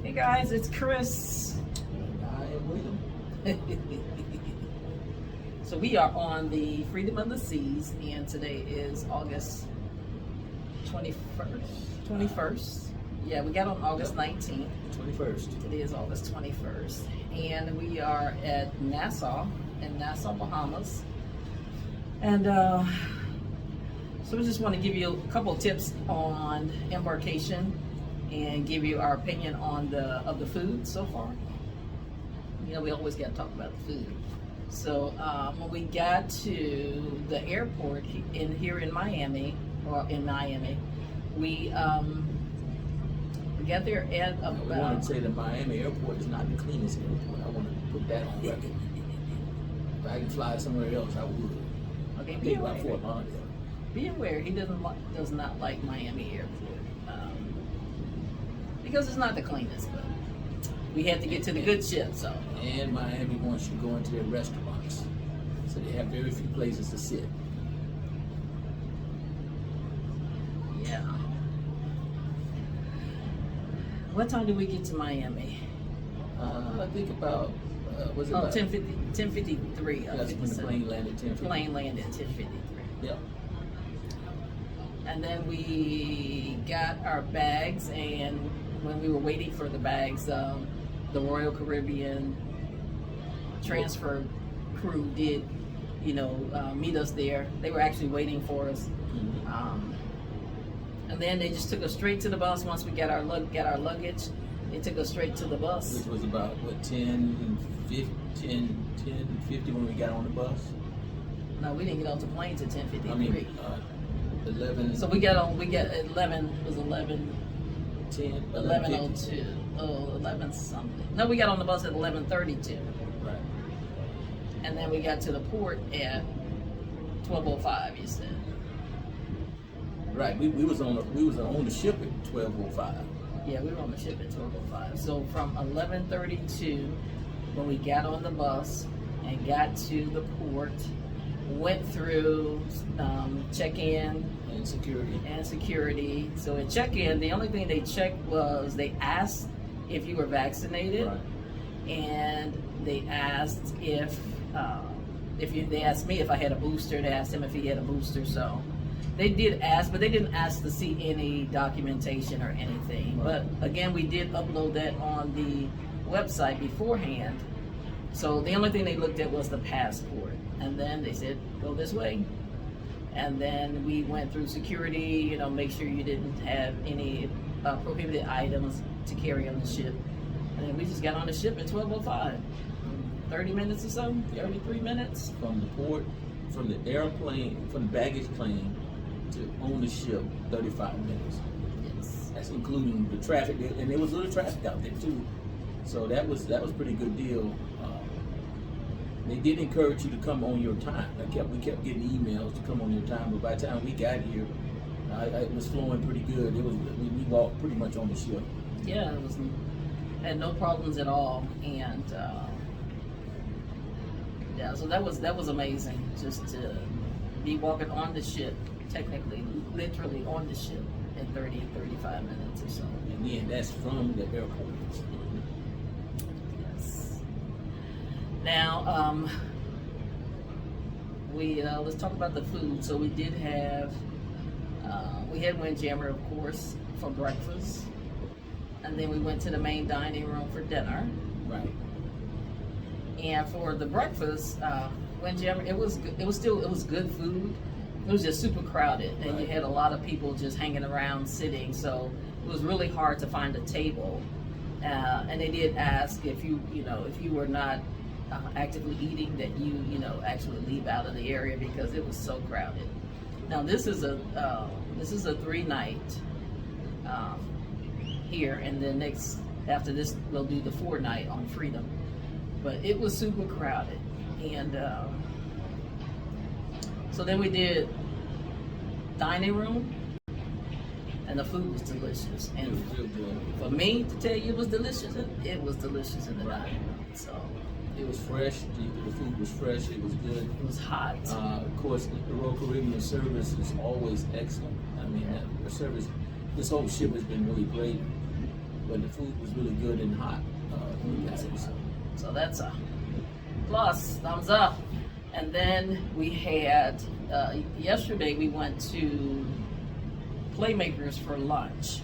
Hey guys, it's Chris. I am William. So we are on the Freedom of the Seas, and today is August 21st. 21st. Yeah, we got on August 19th. 21st. Today is August 21st, and we are at Nassau, in Nassau, Bahamas. And so we just want to give you a couple of tips on embarkation and give you our opinion on the food so far. You know, we always got to talk about the food. So when we got to the airport here in Miami, we got there at about. I want to say the Miami airport is not the cleanest airport. I want to put that on record. If I can fly somewhere else, I would. Okay, I think about Fort Lauderdale. Be aware, he does not like Miami airport because it's not the cleanest. But we had to get to the good ship, so. And Miami wants you to go into their restaurants, so they have very few places to sit. Yeah. What time did we get to Miami? I think about was it? Oh, about 10:53. That's when the plane landed. 10:50. Plane landed at 10:53. Yeah. And then we got our bags, and when we were waiting for the bags, the Royal Caribbean transfer crew did, meet us there. They were actually waiting for us. Mm-hmm. And then they just took us straight to the bus. Once we got our luggage, they took us straight to the bus. Which was about, what, 10:50 when we got on the bus? No, we didn't get off the plane till 10:53. I mean, 11. So we got 11, it was 11, 10, 11:02. Oh, 11 something. No, we got on the bus at 11:32. Right. And then we got to the port at 12:05, you said. Right. We was on the ship at 12:05. Yeah, we were on the ship at 12:05. So from 11:32, when we got on the bus and got to the port, went through check-in And security. So at check-in, the only thing they checked was they asked if you were vaccinated, Right. and they asked they asked me if I had a booster. They asked him if he had a booster. So they did ask, but they didn't ask to see any documentation or anything. Right. But again, we did upload that on the website beforehand. So the only thing they looked at was the passport. And then they said, go this way. And then we went through security, make sure you didn't have any prohibited items to carry on the ship. And then we just got on the ship at 12:05. 30 minutes or so, 33 minutes. From the port, from the airplane, from the baggage claim to on the ship, 35 minutes. Yes. That's including the traffic, and there was a little traffic out there too. So that was pretty good deal. They did encourage you to come on your time. We kept getting emails to come on your time, but by the time we got here, it was flowing pretty good. We walked pretty much on the ship. Yeah, had no problems at all, and so that was amazing, just to be walking on the ship, technically, literally on the ship in 35 minutes or so. And then that's from the airport. Yes. Now, let's talk about the food. So we did have, we had Windjammer, of course, for breakfast, and then we went to the main dining room for dinner. Right. And for the breakfast, Windjammer, it was good food. It was just super crowded, and Right. you had a lot of people just hanging around sitting. So it was really hard to find a table. And they did ask if you were not actively eating, that you actually leave out of the area because it was so crowded. Now this is a 3-night here, and then after this we'll do the 4-night on Freedom. But it was super crowded, and so then we did dining room, and the food was delicious. It And was real good. for me to tell you it was delicious in the dining room. So It was fresh. The food was fresh. It was good. it was hot. Of course, the Royal Caribbean service is always excellent. I mean, the service, this whole ship has been really great. but the food was really good and hot. So that's a plus, thumbs up. And then we had, yesterday we went to Playmakers for lunch.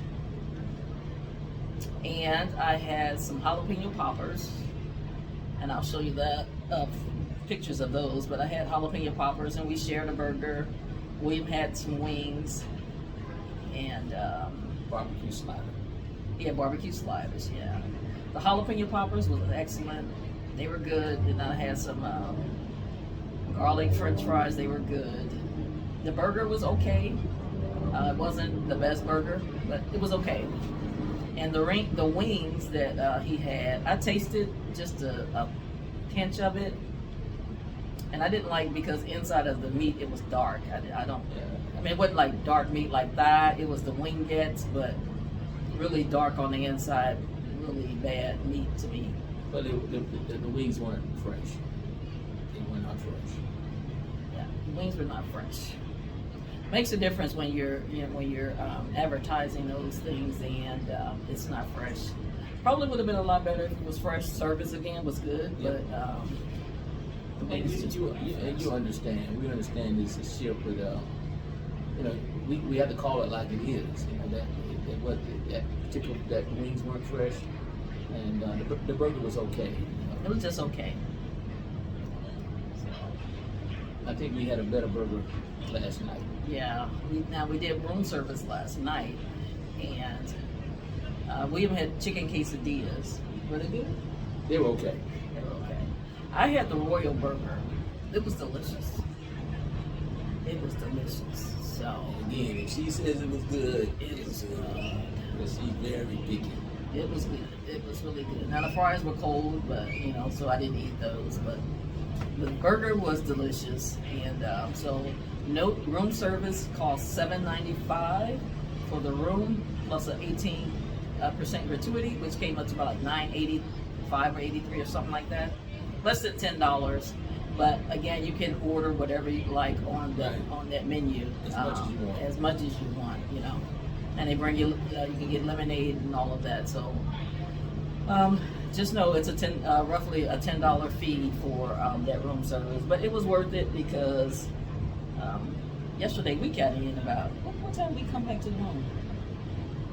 And I had some jalapeno poppers, and I'll show you that, pictures of those, but I had jalapeno poppers and we shared a burger. William had some wings and Barbecue slider. yeah, barbecue sliders, yeah. The jalapeno poppers was excellent. They were good. And I had some garlic french fries. They were good. The burger was okay. It wasn't the best burger, but it was okay. And the wings that he had, I tasted just a pinch of it. And I didn't like, because inside of the meat, it was dark. I mean, it wasn't like dark meat like that. It was the wingettes, but really dark on the inside. Really bad meat to me. But the wings weren't fresh. They were not fresh. Yeah, the wings were not fresh. Makes a difference when you're advertising those things and it's not fresh. Probably would have been a lot better if it was fresh. Service again was good, Yeah. but the And wings just weren't you fresh. understand. We understand this is ship with we have to call it like it is. That particular that wings weren't fresh, and the burger was okay. It was just okay. I think we had a better burger last night. Yeah, we did room service last night, and William had chicken quesadillas. Were they good? They were okay. They were okay. I had the royal burger. It was delicious. It was delicious. So Again, if she says it was good, it was good. But she's very picky. It was good. It was really good. Now the fries were cold, but so I didn't eat those. But the burger was delicious, and so room service cost $7.95 for the room plus an 18% gratuity, which came up to about like $9.85 or $83 or something like that. Less than $10. But again, you can order whatever you like on that menu, As much as you want. As much as you want, And they bring you, you can get lemonade and all of that. So just know it's roughly a $10 fee for that room service. But it was worth it because yesterday we got in about what time did we come back to the room?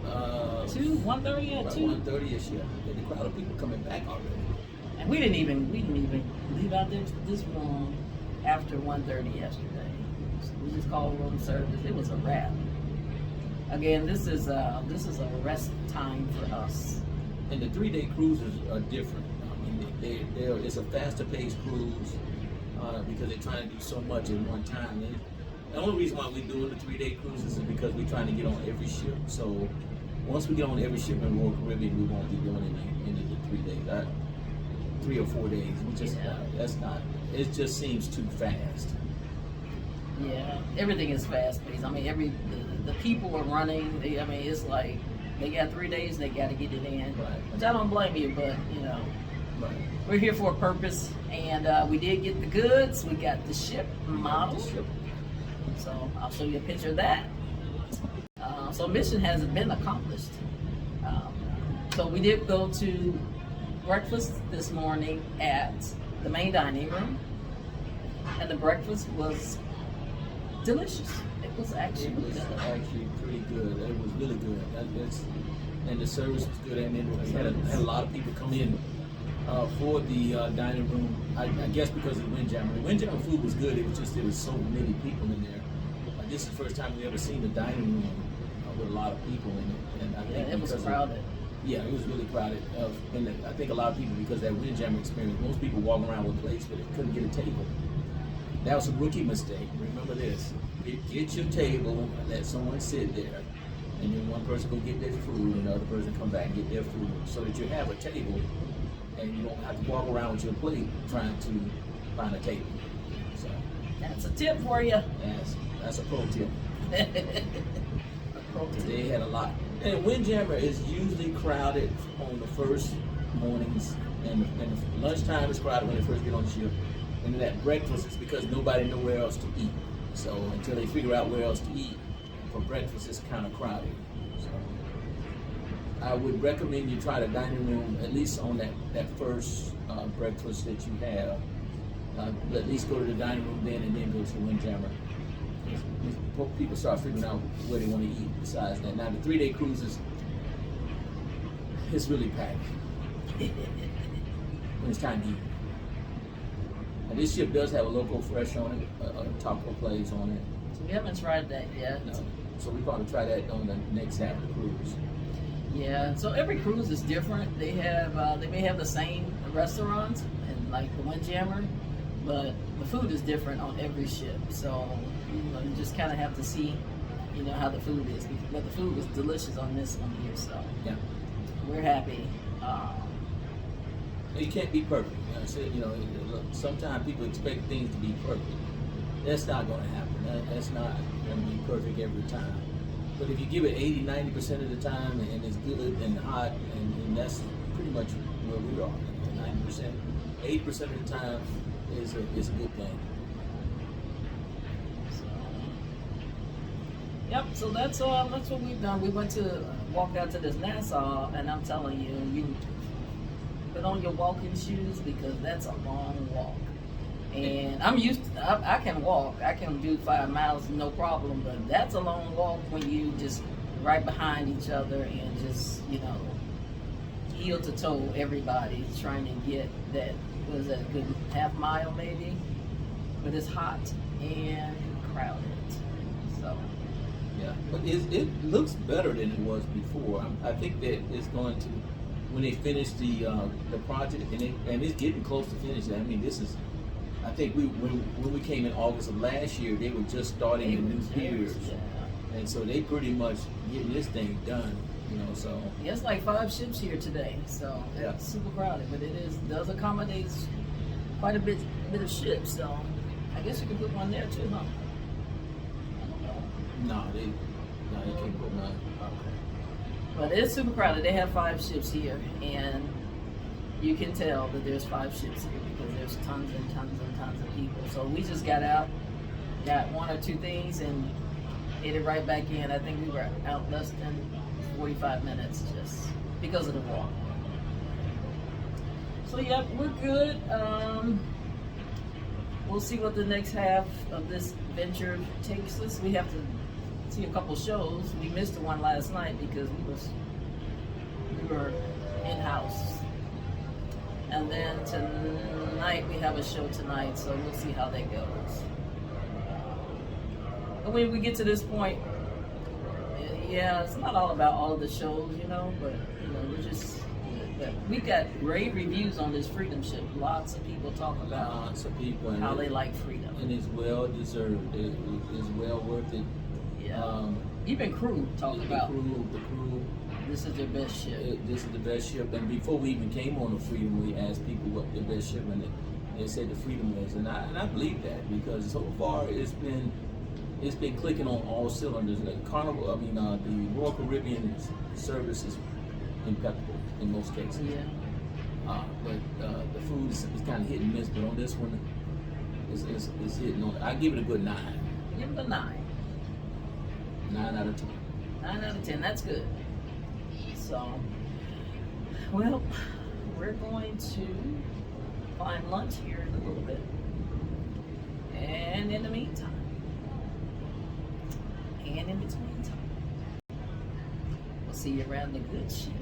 1:30 at About 2. 1:30ish, yeah. There's a crowd of people coming back already. And we didn't even leave out this room after 1:30 yesterday. So we just called room service. It was a wrap. Again, this is a rest time for us. And the 3-day cruises are different. I mean, it's a faster paced cruise because they're trying to do so much in one time. And the only reason why we're doing the 3-day cruises is because we're trying to get on every ship. So once we get on every ship in Royal Caribbean, we won't be doing any of the 3 days. 3 or 4 days. It just seems too fast. Yeah, everything is fast paced. I mean, the people are running. It's like they got 3 days, they got to get it in. Right. Which I don't blame you, but Right. we're here for a purpose, and we did get the goods. We got the ship model, so I'll show you a picture of that. So mission has been accomplished. So we did go to breakfast this morning at the main dining room, and the breakfast was delicious. It was actually Pretty good. It was really good. And the service was good. And then we had a lot of people come in for the dining room. I guess because of the Windjammer. The Windjammer food was good. It was just there was so many people in there. This is the first time we ever seen the dining room with a lot of people in it. And I think it was crowded. Yeah, it was really crowded. And I think a lot of people, because of that Windjammer experience, most people walking around with plates, but they couldn't get a table. That was a rookie mistake. Remember this. Get your table and let someone sit there. And then one person go get their food and the other person come back and get their food. So that you have a table and you don't have to walk around with your plate trying to find a table. So That's a tip for you. that's a pro tip. A pro tip. They had a lot. And Windjammer is usually crowded on the first mornings, and the lunchtime is crowded when they first get on the ship. And then at breakfast, it's because nobody knows where else to eat. So until they figure out where else to eat, for breakfast it's kind of crowded. So I would recommend you try the dining room at least on that first breakfast that you have. At least go to the dining room then, and then go to the Windjammer. People start figuring out where they want to eat besides that. Now the 3-day cruise it's really packed when it's time to eat. And this ship does have a local fresh on it, a taco place on it. So we haven't tried that yet. No. So we probably try that on the next half of the cruise. Yeah, so every cruise is different. They have they may have the same restaurants and like the Windjammer, but the food is different on every ship. So you just kind of have to see, how the food is. But the food was delicious on this one here, so Yeah. we're happy. You can't be perfect. I said, sometimes people expect things to be perfect. That's not going to happen. That's not going to be perfect every time. But if you give it 80, 90% of the time, and it's good and hot, and that's pretty much where we are. 90%, 80% of the time is a good thing. Yep. So that's what we've done. We went to walk out to this Nassau, and I'm telling you put on your walking shoes because that's a long walk. And I'm used to, I can walk. I can do 5 miles, no problem. But that's a long walk when you just right behind each other and just, heel to toe everybody trying to get that, what is that, a good half mile maybe? But it's hot and crowded. So. Yeah, but it looks better than it was before. I think that it's going to, when they finish the project, and it's getting close to finishing. I mean, this is, I think when we came in August of last year, they were just starting the new piers, and so they pretty much getting this thing done. So yeah, it's like 5 ships here today, so yeah. It's super crowded, but does accommodate quite a bit of ships. So I guess you could put one there too, huh? No, you can't put none. But it's super crowded. They have 5 ships here, and you can tell that there's 5 ships here because there's tons and tons and tons of people. So we just got out, got 1 or 2 things, and headed right back in. I think we were out less than 45 minutes just because of the walk. So yeah, we're good. We'll see what the next half of this venture takes us. We have to see a couple shows. We missed the one last night because we were in-house. And then tonight, we have a show tonight, so we'll see how that goes. But when we get to this point, yeah, it's not all about all of the shows, but, we're just, but we got rave reviews on this Freedom ship. Lots of people talk about Lots of people, how they like Freedom. and it's well deserved. It is well worth it. Yeah. Even crew talk about the crew. this is their best ship. This is the best ship, and before we even came on the Freedom, we asked people what the best ship, and they said the Freedom was, and I believe that because so far it's been clicking on all cylinders. The Royal Caribbean service is impeccable in most cases. Yeah. But the food is kind of hit and miss, but on this one, it's hitting on. I give it a good 9. Give it a 9. 9 out of 10. 9 out of 10. That's good. So, well, we're going to find lunch here in a little bit. And in the meantime, and in between time, we'll see you around the good ship.